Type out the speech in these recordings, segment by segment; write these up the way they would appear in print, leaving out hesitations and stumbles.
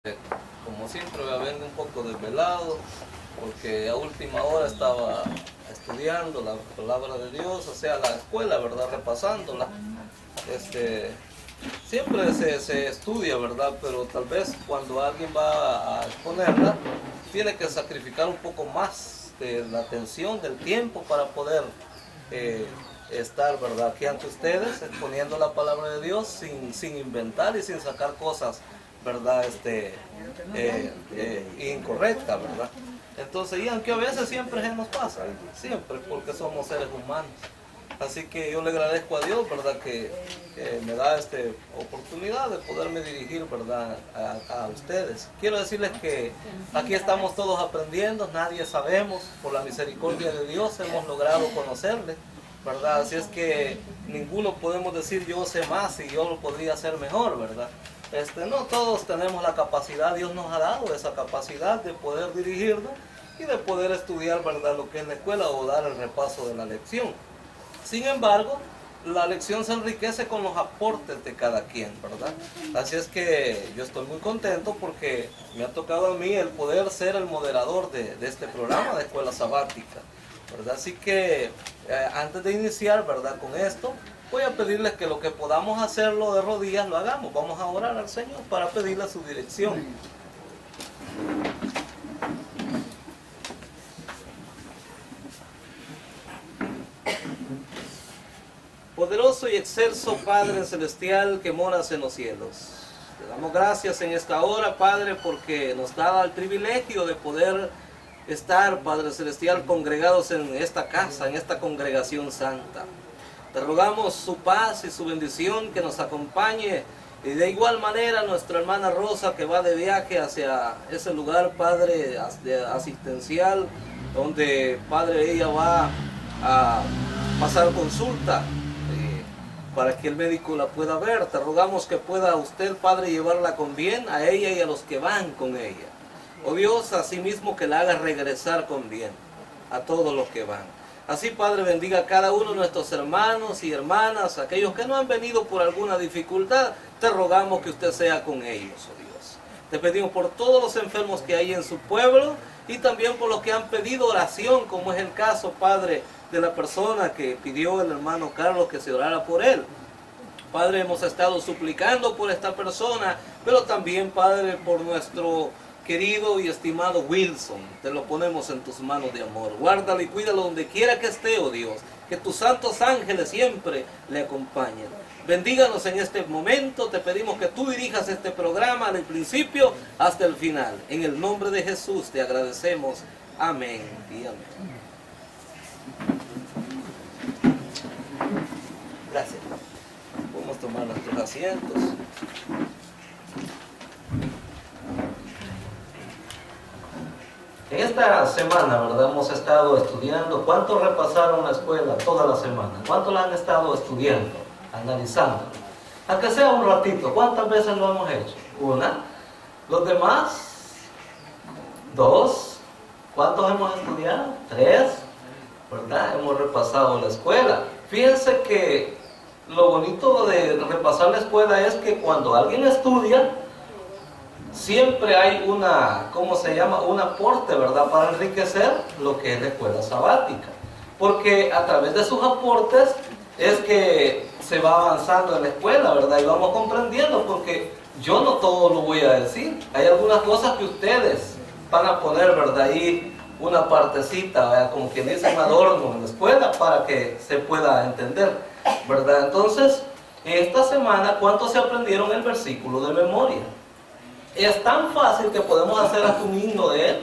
Como siempre vengo un poco desvelado porque a última hora estaba estudiando la palabra de Dios, o sea, la escuela, ¿verdad? Repasándola. Siempre se estudia, ¿verdad? Pero tal vez cuando alguien va a exponerla, tiene que sacrificar un poco más de la atención, del tiempo para poder estar, ¿verdad? Aquí ante ustedes exponiendo la palabra de Dios sin inventar y sin sacar cosas, ¿verdad? Incorrecta, ¿verdad? Entonces, y aunque a veces siempre se nos pasa, siempre, porque somos seres humanos. Así que yo le agradezco a Dios, ¿verdad? Que me da esta oportunidad de poderme dirigir, ¿verdad? A ustedes. Quiero decirles que aquí estamos todos aprendiendo, nadie sabemos, por la misericordia de Dios hemos logrado conocerle, ¿verdad? Así es que ninguno podemos decir yo sé más y yo lo podría hacer mejor, ¿verdad? No todos tenemos la capacidad, Dios nos ha dado esa capacidad de poder dirigirnos y de poder estudiar, ¿verdad? Lo que es la escuela o dar el repaso de la lección. Sin embargo, la lección se enriquece con los aportes de cada quien, ¿verdad? Así es que yo estoy muy contento porque me ha tocado a mí el poder ser el moderador de este programa de Escuela Sabática, ¿verdad? Así que antes de iniciar, ¿verdad? Con esto, voy a pedirles que lo que podamos hacerlo de rodillas lo hagamos. Vamos a orar al Señor para pedirle su dirección. Poderoso y excelso Padre Celestial que moras en los cielos, te damos gracias en esta hora, Padre, porque nos da el privilegio de poder estar, Padre Celestial, congregados en esta casa, en esta congregación santa. Te rogamos su paz y su bendición que nos acompañe, y de igual manera nuestra hermana Rosa, que va de viaje hacia ese lugar, Padre, asistencial, donde, Padre, ella va a pasar consulta para que el médico la pueda ver. Te rogamos que pueda usted, Padre, llevarla con bien a ella y a los que van con ella. Oh Dios, asimismo que la haga regresar con bien a todos los que van. Así, Padre, bendiga a cada uno de nuestros hermanos y hermanas, aquellos que no han venido por alguna dificultad. Te rogamos que usted sea con ellos, oh Dios. Te pedimos por todos los enfermos que hay en su pueblo y también por los que han pedido oración, como es el caso, Padre, de la persona que pidió el hermano Carlos que se orara por él. Padre, hemos estado suplicando por esta persona, pero también, Padre, por nuestro querido y estimado Wilson. Te lo ponemos en tus manos de amor. Guárdalo y cuídalo donde quiera que esté, oh Dios. Que tus santos ángeles siempre le acompañen. Bendíganos en este momento. Te pedimos que tú dirijas este programa del principio hasta el final. En el nombre de Jesús te agradecemos. Amén y amén. Gracias. Podemos tomar nuestros asientos. En esta semana, ¿verdad? Hemos estado estudiando. ¿Cuántos repasaron la escuela toda la semana? ¿Cuántos la han estado estudiando, analizando? Aunque sea un ratito. ¿Cuántas veces lo hemos hecho? Una. Los demás, dos. ¿Cuántos hemos estudiado? Tres. ¿Verdad? Hemos repasado la escuela. Fíjense que lo bonito de repasar la escuela es que cuando alguien estudia, siempre hay una, ¿cómo se llama? Un aporte, ¿verdad? Para enriquecer lo que es la escuela sabática. Porque a través de sus aportes es que se va avanzando en la escuela, ¿verdad? Y vamos comprendiendo, porque yo no todo lo voy a decir. Hay algunas cosas que ustedes van a poner, ¿verdad? Ahí una partecita, ¿verdad? Como quien dice, un adorno en la escuela para que se pueda entender, ¿verdad? Entonces, esta semana, ¿cuántos se aprendieron el versículo de memoria? Es tan fácil que podemos hacer hasta un himno de él.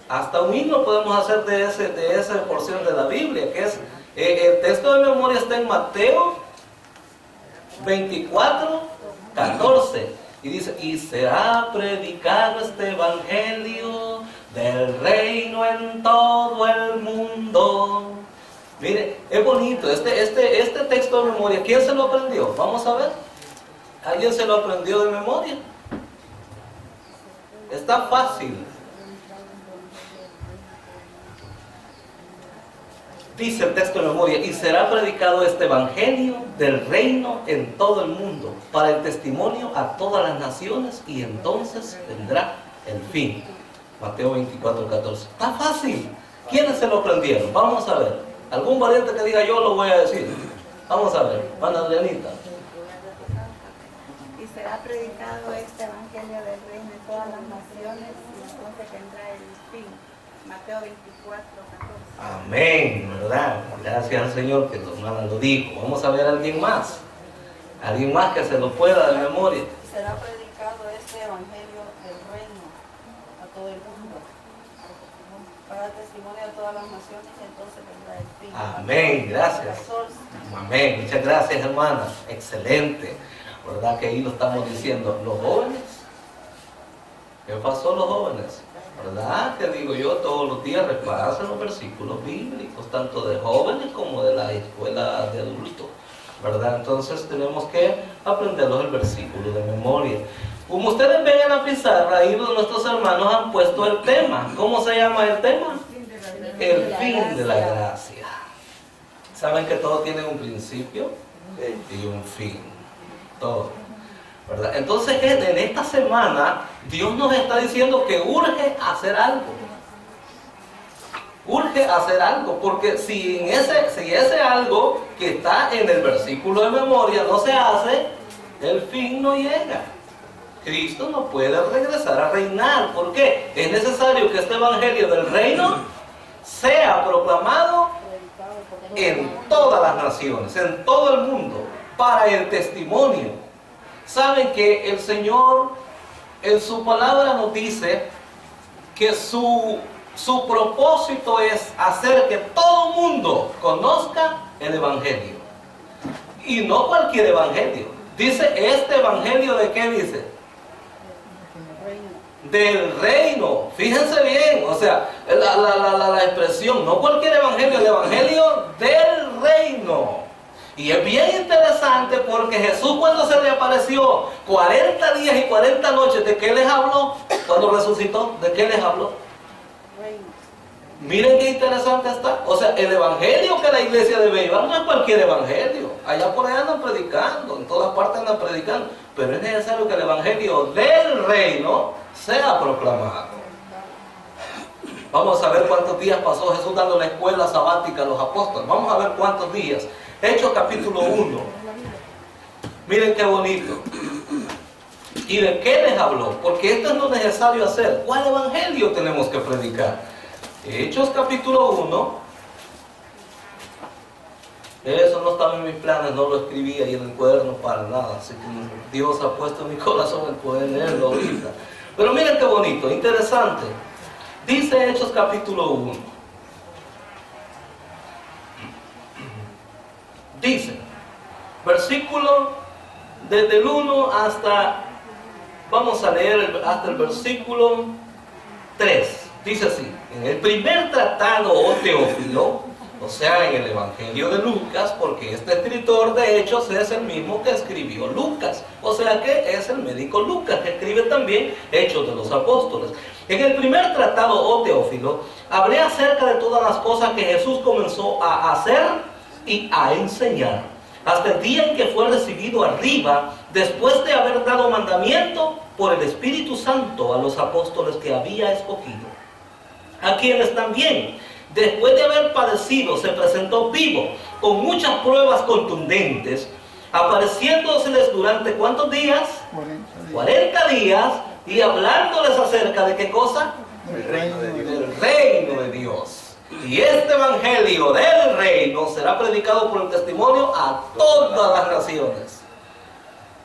Hasta un himno podemos hacer de esa porción de la Biblia, que es, el texto de memoria está en Mateo 24, 14. Y dice, y será predicado este evangelio del reino en todo el mundo. Mire, es bonito, este texto de memoria, ¿quién se lo aprendió? Vamos a ver. ¿Alguien se lo aprendió de memoria? Está fácil. Dice el texto de memoria, y será predicado este evangelio del reino en todo el mundo, para el testimonio a todas las naciones, y entonces vendrá el fin. Mateo 24:14. Está fácil. ¿Quiénes se lo aprendieron? Vamos a ver. ¿Algún valiente que diga yo lo voy a decir? Vamos a ver. Ana Adrianita. Y será predicado este evangelio del reino en todas las naciones, y entonces vendrá el fin. Mateo 24:14. Amén, ¿verdad? Gracias al Señor que tu hermana lo dijo. Vamos a ver a alguien más. Alguien más que se lo pueda de memoria. Será predicado este evangelio del reino a todo el mundo, para el testimonio de todas las naciones, y entonces vendrá el fin. Amén, gracias. Amén, muchas gracias, hermana. Excelente. ¿Verdad que ahí lo estamos diciendo? Los jóvenes. ¿Qué pasó los jóvenes? ¿Verdad? Que digo yo, todos los días repasen los versículos bíblicos, tanto de jóvenes como de la escuela de adultos, ¿verdad? Entonces tenemos que aprenderlos el versículo de memoria. Como ustedes ven en la pizarra, ahí nuestros hermanos han puesto el tema. ¿Cómo se llama el tema? El fin de la gracia. ¿Saben que todo tiene un principio y un fin? Todo. ¿Verdad? Entonces en esta semana Dios nos está diciendo que urge hacer algo. Urge hacer algo, porque si ese algo que está en el versículo de memoria no se hace, el fin no llega. Cristo no puede regresar a reinar. ¿Por qué? Es necesario que este evangelio del reino sea proclamado en todas las naciones, en todo el mundo, para el testimonio. Saben que el Señor en su palabra nos dice que su propósito es hacer que todo el mundo conozca el evangelio. Y no cualquier evangelio. Dice este evangelio, ¿de qué dice? Del reino. Fíjense bien, o sea, la expresión, no cualquier evangelio, el evangelio del reino. Y es bien interesante porque Jesús, cuando se le apareció 40 días y 40 noches, ¿de qué les habló? Cuando resucitó, ¿de qué les habló? Miren qué interesante está. O sea, el evangelio que la iglesia debe llevar no es cualquier evangelio. Allá por allá andan predicando, en todas partes andan predicando. Pero es necesario que el evangelio del reino sea proclamado. Vamos a ver cuántos días pasó Jesús dando la escuela sabática a los apóstoles. Vamos a ver cuántos días. Hechos capítulo 1. Miren qué bonito. ¿Y de qué les habló? Porque esto es lo necesario hacer. ¿Cuál evangelio tenemos que predicar? Hechos capítulo 1. Eso no estaba en mis planes, no lo escribí ahí en el cuaderno para nada. Así que Dios ha puesto en mi corazón el poder leerlo ahorita. Pero miren qué bonito, interesante. Dice Hechos capítulo 1. Dice, versículo desde el 1 hasta, vamos a leer hasta el versículo 3. Dice así: en el primer tratado, oh Teófilo, o sea, en el Evangelio de Lucas, porque este escritor de Hechos es el mismo que escribió Lucas, o sea que es el médico Lucas, que escribe también Hechos de los Apóstoles. En el primer tratado, oh Teófilo, hablé acerca de todas las cosas que Jesús comenzó a hacer y a enseñar, hasta el día en que fue recibido arriba, después de haber dado mandamiento por el Espíritu Santo a los apóstoles que había escogido, a quienes también, después de haber padecido, se presentó vivo, con muchas pruebas contundentes, apareciéndoseles durante ¿cuántos días? 40 días, y hablándoles acerca de ¿qué cosa? El reino de Dios. Del reino de Dios. Y este evangelio del reino será predicado por el testimonio a todas las naciones.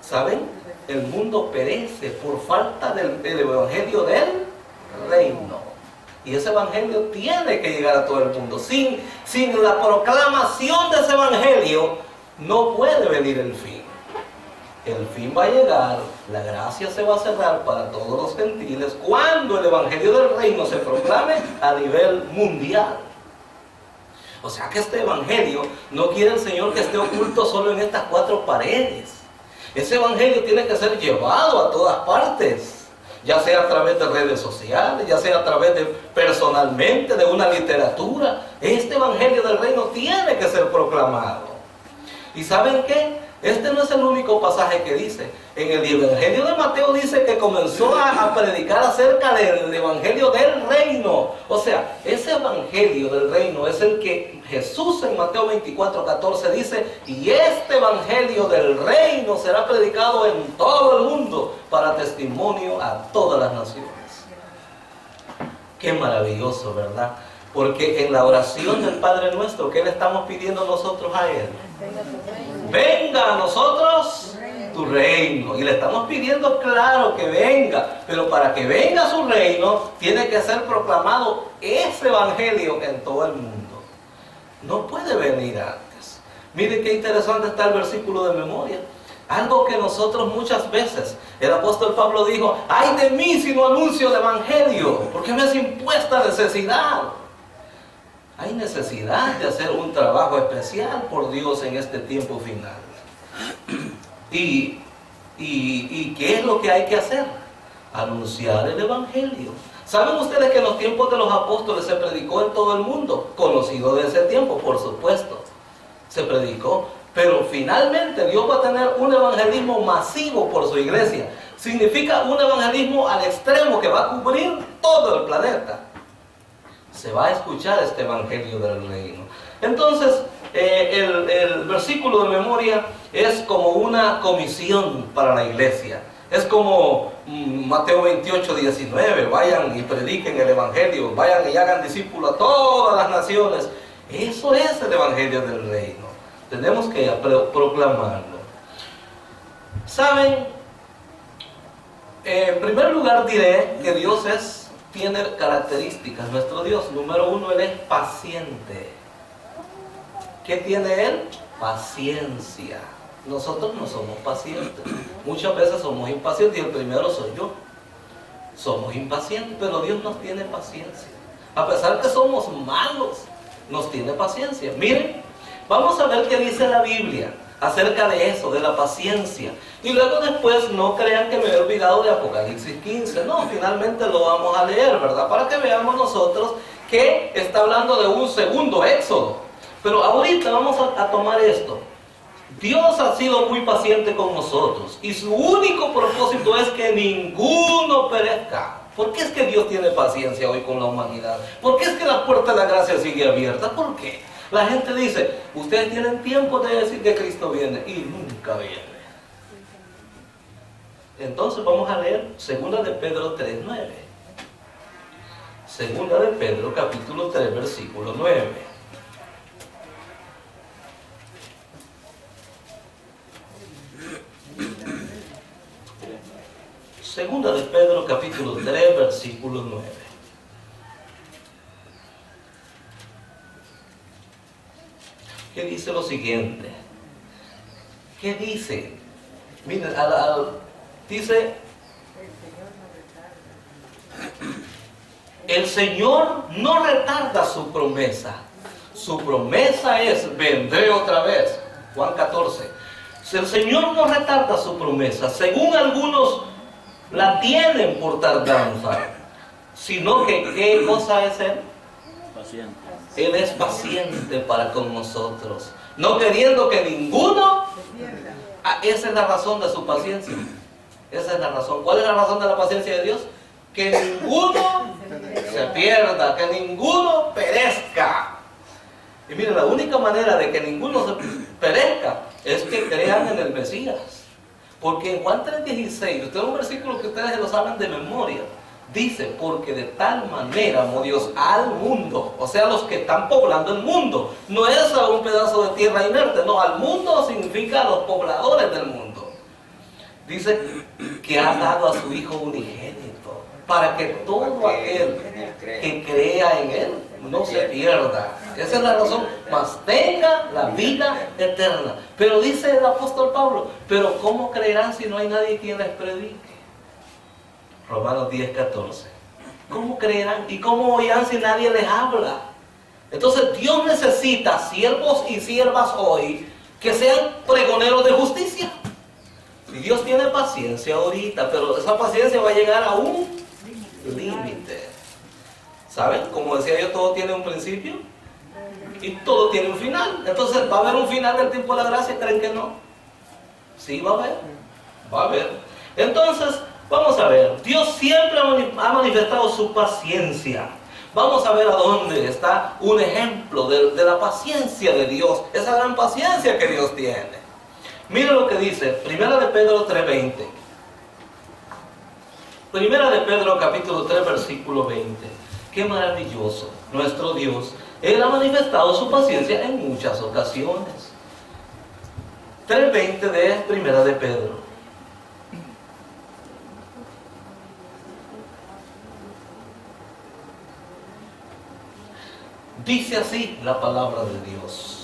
¿Saben? El mundo perece por falta del evangelio del reino. Y ese evangelio tiene que llegar a todo el mundo. Sin la proclamación de ese evangelio no puede venir el fin. El fin va a llegar, la gracia se va a cerrar para todos los gentiles cuando el evangelio del reino se proclame a nivel mundial. O sea que este evangelio no quiere el Señor que esté oculto solo en estas 4 paredes. Ese evangelio tiene que ser llevado a todas partes. ya sea a través de redes sociales, ya sea a través de personalmente, de una literatura. Este evangelio del reino tiene que ser proclamado. ¿Y saben qué? Este no es el único pasaje que dice. En el evangelio de Mateo dice que comenzó a predicar acerca del evangelio del reino. O sea, ese evangelio del reino es el que Jesús en Mateo 24:14 dice: y este evangelio del reino será predicado en todo el mundo para testimonio a todas las naciones. Qué maravilloso, ¿verdad? Porque en la oración del Padre Nuestro, ¿qué le estamos pidiendo nosotros a Él? Venga a nosotros tu reino. Y le estamos pidiendo, claro, que venga. Pero para que venga su reino, tiene que ser proclamado ese evangelio en todo el mundo. No puede venir antes. Miren qué interesante está el versículo de memoria. Algo que nosotros muchas veces, el apóstol Pablo dijo: ay de mí si no anuncio el evangelio, porque me es impuesta necesidad. Hay necesidad de hacer un trabajo especial por Dios en este tiempo final. ¿Y qué es lo que hay que hacer? Anunciar el evangelio. ¿Saben ustedes que en los tiempos de los apóstoles se predicó en todo el mundo? Conocido de ese tiempo, por supuesto. Se predicó. Pero finalmente Dios va a tener un evangelismo masivo por su iglesia. Significa un evangelismo al extremo que va a cubrir todo el planeta. Se va a escuchar este evangelio del reino. Entonces, el versículo de memoria es como una comisión para la iglesia. Es como Mateo 28:19, vayan y prediquen el evangelio, vayan y hagan discípulos a todas las naciones. Eso es el evangelio del reino. Tenemos que proclamarlo. ¿Saben? En primer lugar diré que Dios tiene características. Nuestro Dios, número uno, Él es paciente. ¿Qué tiene Él? Paciencia. Nosotros no somos pacientes. Muchas veces somos impacientes y el primero soy yo. Somos impacientes, pero Dios nos tiene paciencia. A pesar que somos malos, nos tiene paciencia. Miren, vamos a ver qué dice la Biblia acerca de eso, de la paciencia. Y luego después, no crean que me he olvidado de Apocalipsis 15. No, finalmente lo vamos a leer, ¿verdad? Para que veamos nosotros que está hablando de un segundo éxodo. Pero ahorita vamos a tomar esto. Dios ha sido muy paciente con nosotros. Y su único propósito es que ninguno perezca. ¿Por qué es que Dios tiene paciencia hoy con la humanidad? ¿Por qué es que la puerta de la gracia sigue abierta? ¿Por qué? La gente dice: ustedes tienen tiempo de decir que Cristo viene y nunca viene. Entonces vamos a leer 2 de Pedro 3:9. 2 de Pedro capítulo 3 versículo 9. Segunda de Pedro capítulo 3 versículo 9. Que dice lo siguiente. ¿Qué dice? Miren, dice: el Señor no retarda su promesa. Su promesa es: vendré otra vez. Juan 14. El Señor no retarda su promesa, según algunos la tienen por tardanza, sino que ¿qué cosa es Él? Paciente. Él es paciente para con nosotros, no queriendo que ninguno... esa es la razón de su paciencia. Esa es la razón. ¿Cuál es la razón de la paciencia de Dios? Que ninguno se pierda, que ninguno perezca. Y miren, la única manera de que ninguno se perezca es que crean en el Mesías. Porque en Juan 3:16, usted un versículo que ustedes lo saben de memoria, dice: porque de tal manera amó Dios al mundo, o sea, los que están poblando el mundo. No es a un pedazo de tierra inerte, no, al mundo significa a los pobladores del mundo. Dice que ha dado a su Hijo unigénito, para que todo aquel que crea en Él no se pierda. Esa es la razón, mas tenga la vida eterna. Pero dice el apóstol Pablo: pero ¿cómo creerán si no hay nadie quien les predique? Romanos 10:14. ¿Cómo creerán y cómo oirán si nadie les habla? Entonces Dios necesita siervos y siervas hoy que sean pregoneros de justicia. Y Dios tiene paciencia ahorita, pero esa paciencia va a llegar a un límite. ¿Saben? Como decía yo, todo tiene un principio y todo tiene un final. Entonces, ¿va a haber un final del tiempo de la gracia? ¿Creen que no? Sí, va a haber. Va a haber. Entonces, vamos a ver. Dios siempre ha manifestado su paciencia. Vamos a ver a dónde está un ejemplo de la paciencia de Dios. Esa gran paciencia que Dios tiene. Mira lo que dice, 1 de Pedro 3:20. 1 de Pedro capítulo 3 versículo 20. Qué maravilloso. Nuestro Dios, Él ha manifestado su paciencia en muchas ocasiones. 3:20 de 1 de Pedro. Dice así la palabra de Dios: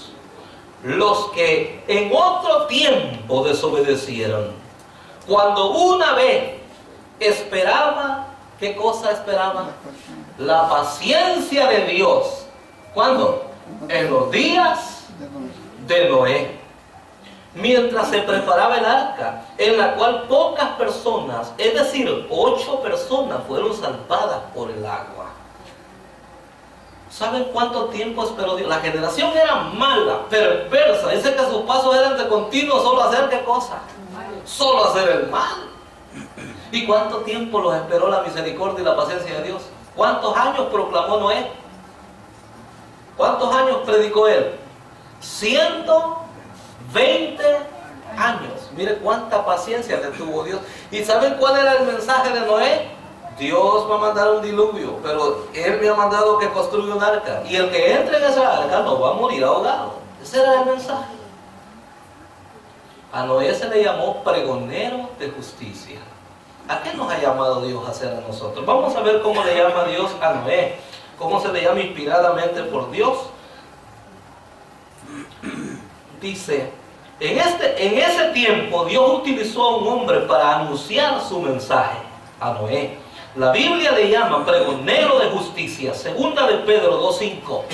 los que en otro tiempo desobedecieron, cuando una vez esperaba, ¿qué cosa esperaba? La paciencia de Dios. ¿Cuándo? En los días de Noé, mientras se preparaba el arca, en la cual pocas personas, es decir, 8 personas, fueron salvadas por el agua. ¿Saben cuánto tiempo esperó Dios? La generación era mala, perversa. Dice que sus pasos eran de continuo, solo hacer ¿qué cosa? Solo hacer el mal. ¿Y cuánto tiempo los esperó la misericordia y la paciencia de Dios? ¿Cuántos años proclamó Noé? ¿Cuántos años predicó él? 120 años. Mire cuánta paciencia le tuvo Dios. ¿Y saben cuál era el mensaje de Noé? Dios va a mandar un diluvio, pero Él me ha mandado que construya un arca. Y el que entre en esa arca no va a morir ahogado. Ese era el mensaje. A Noé se le llamó pregonero de justicia. ¿A qué nos ha llamado Dios a hacer a nosotros? Vamos a ver cómo le llama Dios a Noé. Cómo se le llama inspiradamente por Dios. Dice, en ese tiempo Dios utilizó a un hombre para anunciar su mensaje, a Noé. La Biblia le llama pregonero de justicia. Segunda de Pedro 2:5.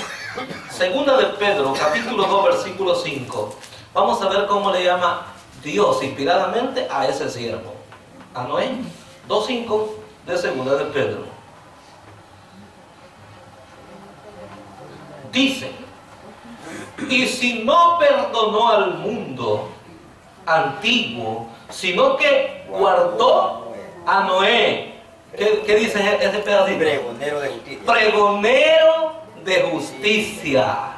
Segunda de Pedro, capítulo 2, versículo 5. Vamos a ver cómo le llama Dios inspiradamente a ese siervo, a Noé. 2:5 de Segunda de Pedro. Dice, y si no perdonó al mundo antiguo, sino que guardó a Noé. ¿Qué dice ese pedacito? Pregonero de justicia. Pregonero de justicia.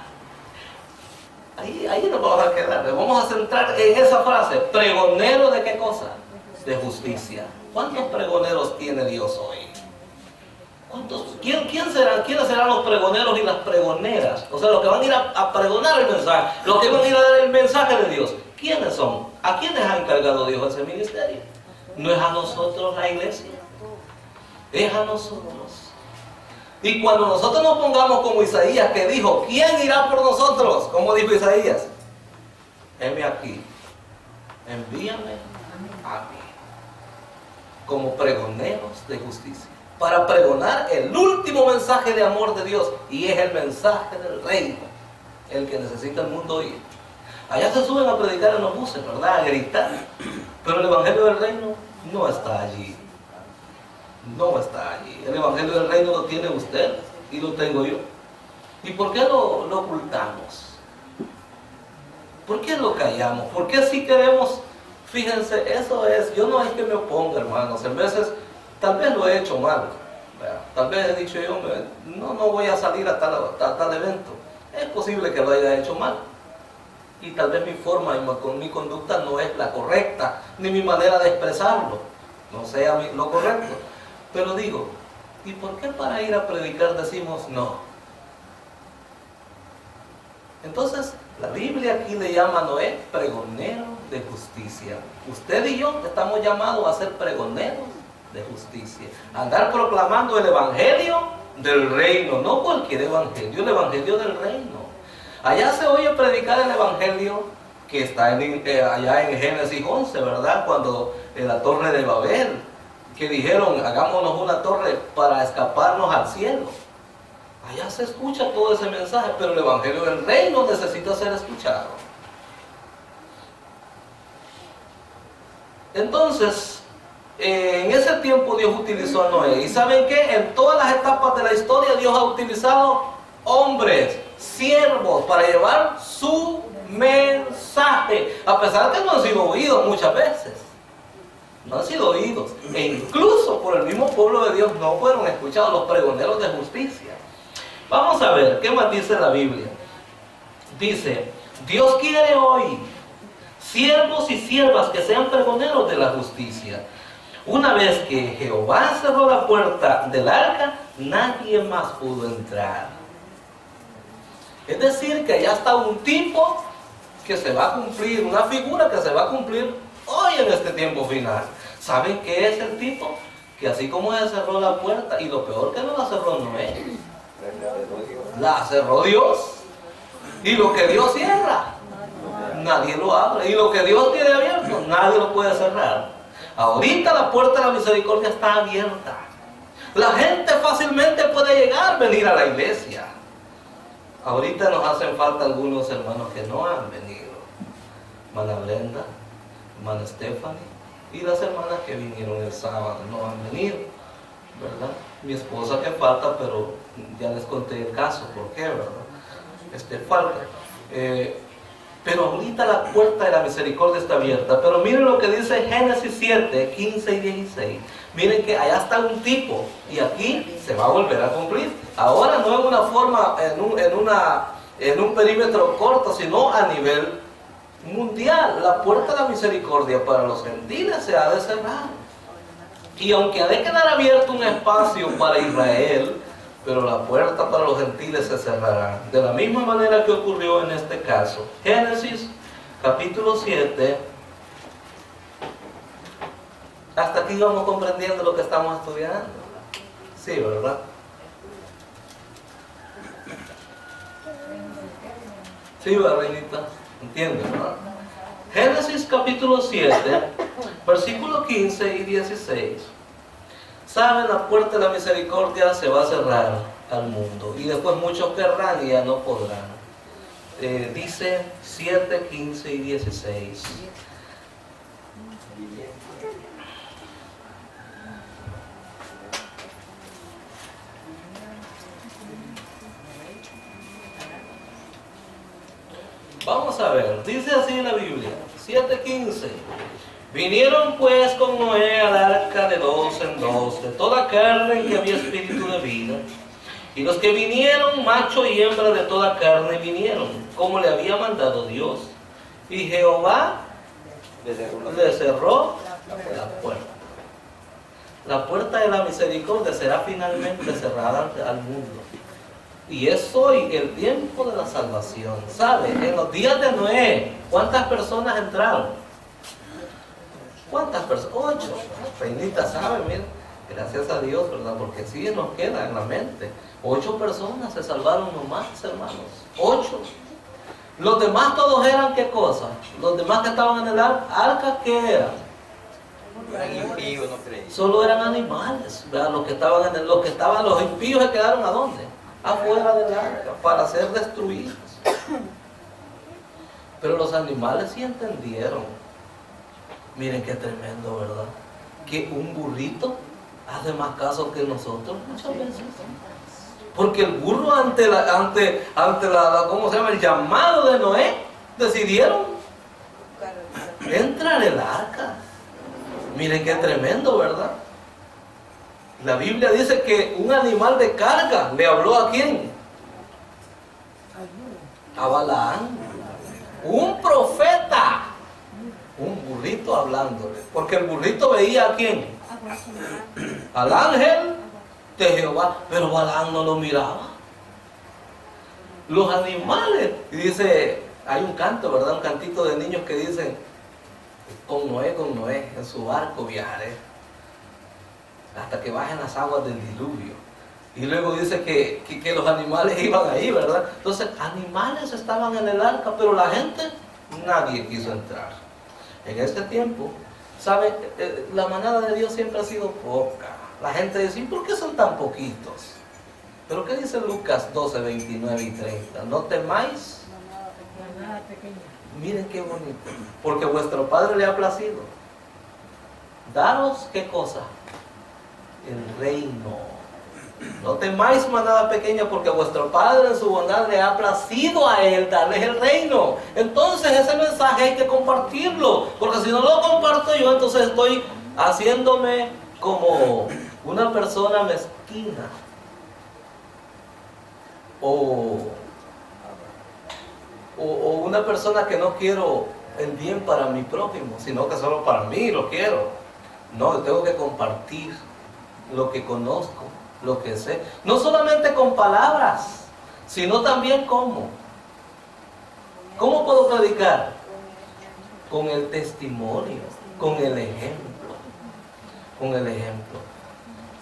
Ahí nos vamos a quedar. Nos vamos a centrar en esa frase. ¿Pregonero de qué cosa? De justicia. ¿Cuántos pregoneros tiene Dios hoy? ¿Cuántos? ¿Quiénes serán los pregoneros y las pregoneras? O sea, los que van a ir a pregonar el mensaje, los que van a ir a dar el mensaje de Dios. ¿Quiénes son? ¿A quiénes ha encargado Dios ese ministerio? No es a nosotros la iglesia. Es a nosotros. Y cuando nosotros nos pongamos como Isaías, que dijo, ¿quién irá por nosotros? Como dijo Isaías, heme aquí, envíame a mí, como pregoneros de justicia, para pregonar el último mensaje de amor de Dios, y es el mensaje del reino, el que necesita el mundo oír. Allá se suben a predicar en los buses, ¿verdad? A gritar, pero el evangelio del reino no está allí. No está allí. El evangelio del reino lo tiene usted y lo tengo yo. ¿Y por qué lo ocultamos? ¿Por qué lo callamos? ¿Por qué si queremos? Fíjense, eso es, yo no es que me oponga, hermanos. En veces, tal vez lo he hecho mal. Tal vez he dicho yo, no voy a salir a tal evento. Es posible que lo haya hecho mal. Y tal vez mi forma y mi conducta no es la correcta, ni mi manera de expresarlo no sea lo correcto. Pero digo, ¿y por qué para ir a predicar decimos no? Entonces, la Biblia aquí le llama a Noé pregonero de justicia. Usted y yo estamos llamados a ser pregoneros de justicia. A andar proclamando el evangelio del reino, no cualquier evangelio, el evangelio del reino. Allá se oye predicar el evangelio que está allá en Génesis 11, ¿verdad? Cuando en la torre de Babel, que dijeron, hagámonos una torre para escaparnos al cielo. Allá se escucha todo ese mensaje, pero el evangelio del reino necesita ser escuchado. Entonces, en ese tiempo Dios utilizó a Noé. ¿Y saben qué? En todas las etapas de la historia Dios ha utilizado hombres, siervos, para llevar su mensaje. A pesar de que no han sido oídos muchas veces. No han sido oídos. E incluso por el mismo pueblo de Dios no fueron escuchados los pregoneros de justicia. Vamos a ver, ¿qué más dice la Biblia? Dice, Dios quiere hoy siervos y siervas que sean pregoneros de la justicia. Una vez que Jehová cerró la puerta del arca, nadie más pudo entrar. Es decir, que allá está un tipo que se va a cumplir, una figura que se va a cumplir hoy en este tiempo final. ¿Saben qué es el tipo? Que así como él cerró la puerta, y lo peor que no la cerró Noé, la cerró Dios. Y lo que Dios cierra, nadie lo abre. Y lo que Dios tiene abierto, nadie lo puede cerrar. Ahorita la puerta de la misericordia está abierta. La gente fácilmente puede llegar, venir a la iglesia. Ahorita nos hacen falta algunos hermanos que no han venido. Hermana Brenda, hermana Stephanie y las hermanas que vinieron el sábado no han venido, ¿verdad? Mi esposa que falta, pero ya les conté el caso, ¿por qué, verdad? Falta. Pero ahorita la puerta de la misericordia está abierta. Pero miren lo que dice Génesis 7, 15 y 16. Miren que allá está un tipo y aquí se va a volver a cumplir. Ahora no en una forma, en un perímetro corto, sino a nivel mundial. La puerta de la misericordia para los gentiles se ha de cerrar. Y aunque ha de quedar abierto un espacio para Israel, pero la puerta para los gentiles se cerrará. De la misma manera que ocurrió en este caso. Génesis capítulo 7. Hasta aquí vamos comprendiendo lo que estamos estudiando. Sí, ¿verdad? Sí, ¿verdad, Reinita? ¿Entiendes, verdad? Génesis capítulo 7, versículos 15 y 16. Saben, la puerta de la misericordia se va a cerrar al mundo. Y después muchos querrán y ya no podrán. Dice 7, 15 y 16. Vamos a ver, dice así en la Biblia, 7:15. Vinieron pues con Noé al arca de 2 en 2, de toda carne en que había espíritu de vida. Y los que vinieron, macho y hembra de toda carne, vinieron, como le había mandado Dios. Y Jehová le cerró la puerta. La puerta de la misericordia será finalmente cerrada al mundo. Y es hoy el tiempo de la salvación. ¿Sabe? En los días de Noé, ¿cuántas personas entraron? ¿Cuántas personas? 8. Reinita sabe, miren, gracias a Dios, ¿verdad? Porque sí nos queda en la mente. 8 personas se salvaron nomás, hermanos. 8. Los demás todos eran, ¿qué cosa? Los demás que estaban en el arca, ¿qué eran? Solo eran animales, ¿verdad? Los impíos se quedaron ¿a dónde? Afuera del arca, para ser destruidos. Pero los animales sí entendieron. Miren qué tremendo, ¿verdad? Que un burrito hace más caso que nosotros muchas veces. Porque el burro ante ¿cómo se llama? El llamado de Noé, decidieron entrar en el arca. Miren qué tremendo, ¿verdad? La Biblia dice que un animal de carga le habló ¿a quién? A Balaam. Un profeta. Un burrito hablándole. Porque el burrito veía ¿a quién? Al ángel de Jehová. Pero Balaam no lo miraba. Los animales. Y dice, hay un canto, ¿verdad? Un cantito de niños que dicen, con Noé, en su barco viajaré hasta que bajen las aguas del diluvio. Y luego dice que los animales iban ahí, ¿verdad? Entonces, animales estaban en el arca, pero la gente, nadie quiso entrar. En este tiempo, ¿sabe? La manada de Dios siempre ha sido poca. La gente dice, ¿y por qué son tan poquitos? Pero ¿qué dice Lucas 12, 29 y 30? No temáis. Miren qué bonito. Porque vuestro Padre le ha placido daros, ¿qué cosa? El reino. No temáis, manada pequeña, porque vuestro Padre en su bondad le ha placido a Él darles el reino. Entonces ese mensaje hay que compartirlo, porque si no lo comparto yo, entonces estoy haciéndome como una persona mezquina. O una persona que no quiero el bien para mi prójimo, sino que solo para mí lo quiero. No, yo tengo que compartir lo que conozco, lo que sé. No solamente con palabras, sino también cómo. ¿Cómo puedo predicar? Con el testimonio, con el ejemplo. Con el ejemplo.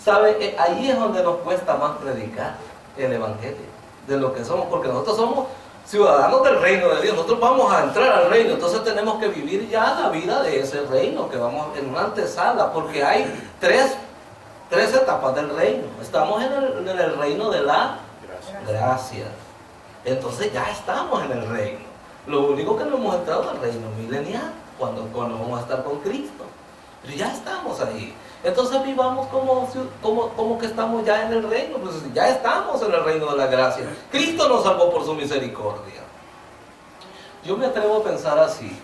¿Sabe? Ahí es donde nos cuesta más predicar el evangelio, de lo que somos, porque nosotros somos ciudadanos del reino de Dios. Nosotros vamos a entrar al reino, entonces tenemos que vivir ya la vida de ese reino, que vamos en una antesala, porque hay tres etapas del reino. Estamos en el reino de la gracia. Entonces ya estamos en el reino. Lo único que no hemos entrado al reino milenial, cuando vamos a estar con Cristo. Pero ya estamos ahí. Entonces vivamos como que estamos ya en el reino. Pues ya estamos en el reino de la gracia. Cristo nos salvó por su misericordia. Yo me atrevo a pensar así.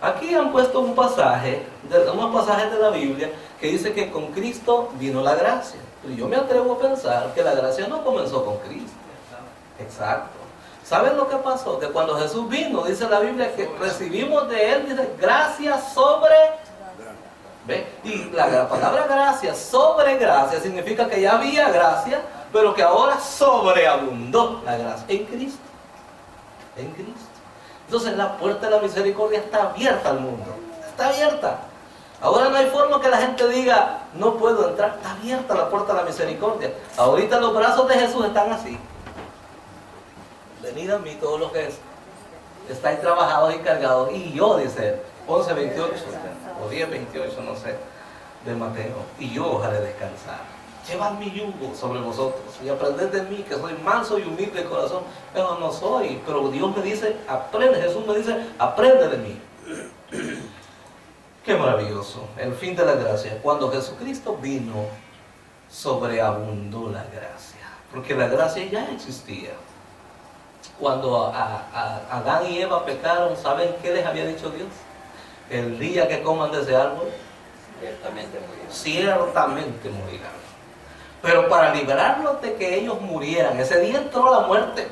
Aquí han puesto unos pasajes de la Biblia que dice que con Cristo vino la gracia. Pero yo me atrevo a pensar que la gracia no comenzó con Cristo. Exacto. ¿Saben lo que pasó? Que cuando Jesús vino, dice la Biblia que recibimos de Él, dice, gracia sobre... ¿Ve? Y la palabra gracia, sobre gracia, significa que ya había gracia, pero que ahora sobreabundó la gracia en Cristo. En Cristo. Entonces la puerta de la misericordia está abierta al mundo. Está abierta. Ahora no hay forma que la gente diga, no puedo entrar. Está abierta la puerta de la misericordia. Ahorita los brazos de Jesús están así. Venid a mí todos los que estáis trabajados y cargados. Y yo, dice 11:28 o 10:28, no sé, de Mateo. Y yo os haré descansar. Llevad mi yugo sobre vosotros y aprended de mí, que soy manso y humilde de corazón. Pero no soy. Pero Dios me dice, aprende. Jesús me dice, aprende de mí. Qué maravilloso. El fin de la gracia. Cuando Jesucristo vino, sobreabundó la gracia. Porque la gracia ya existía. Cuando Adán y Eva pecaron, ¿saben qué les había dicho Dios? El día que coman de ese árbol, ciertamente morirán. Pero para librarlos de que ellos murieran, ese día entró la muerte.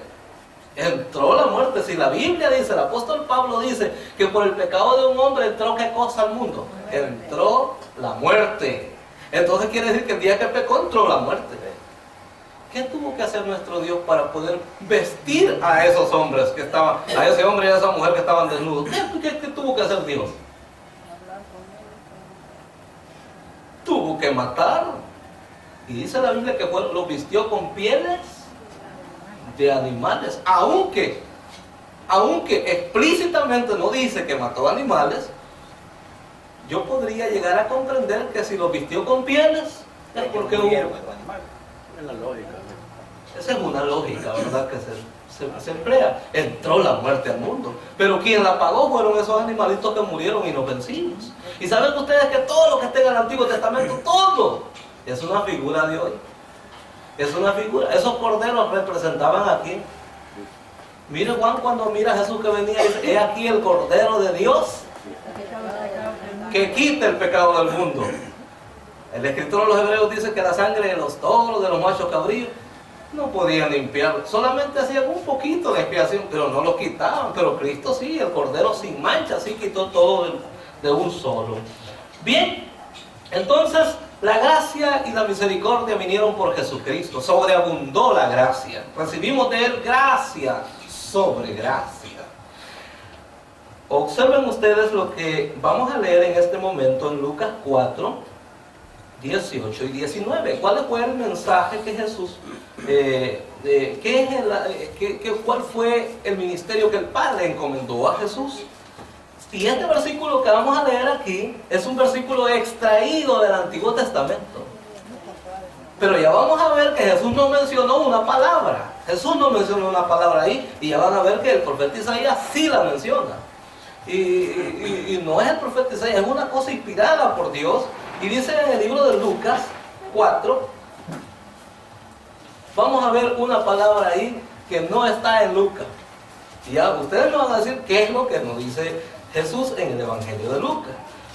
Entró la muerte. Si la Biblia dice, el apóstol Pablo dice que por el pecado de un hombre entró, ¿qué cosa al mundo? Entró la muerte. Entonces quiere decir que el día que pecó entró la muerte. ¿Qué tuvo que hacer nuestro Dios para poder vestir a esos hombres que estaban, a ese hombre y a esa mujer que estaban desnudos? ¿Qué tuvo que hacer Dios? Tuvo que matar. Y dice la Biblia que los vistió con pieles de animales. Aunque explícitamente no dice que mató animales, yo podría llegar a comprender que si los vistió con pieles es porque hubo... Es la lógica. Esa es una lógica, ¿verdad? Que se emplea. Entró la muerte al mundo. Pero quien la pagó fueron esos animalitos que murieron inofensivos. Y saben ustedes que todo lo que está en el Antiguo Testamento, todo, es una figura de hoy. Es una figura. Esos corderos representaban a quién. Mire Juan cuando mira a Jesús que venía y dice, he aquí el Cordero de Dios que quita el pecado del mundo. El escritor de los Hebreos dice que la sangre de los toros, de los machos cabríos, no podían limpiarlo. Solamente hacían un poquito de expiación, pero no lo quitaban. Pero Cristo sí, el Cordero sin mancha, sí quitó todo de un solo. Bien, entonces la gracia y la misericordia vinieron por Jesucristo. Sobreabundó la gracia. Recibimos de Él gracia sobre gracia. Observen ustedes lo que vamos a leer en este momento en Lucas 4, 18 y 19. ¿Cuál fue el mensaje que Jesús, cuál fue el ministerio que el Padre encomendó a Jesús? Y este versículo que vamos a leer aquí es un versículo extraído del Antiguo Testamento. Pero ya vamos a ver que Jesús no mencionó una palabra. Jesús no mencionó una palabra ahí, y ya van a ver que el profeta Isaías sí la menciona. Y no es el profeta Isaías, es una cosa inspirada por Dios. Y dice en el libro de Lucas 4, vamos a ver una palabra ahí que no está en Lucas. Y ya ustedes me van a decir qué es lo que nos dice Jesús en el Evangelio de Lucas.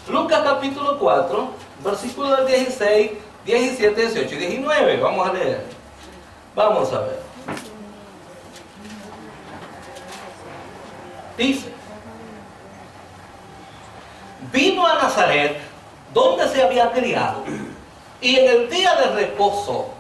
Lucas capítulo 4, versículos 16, 17, 18 y 19. Vamos a leer. Vamos a ver. Dice: vino a Nazaret, donde se había criado, y en el día de reposo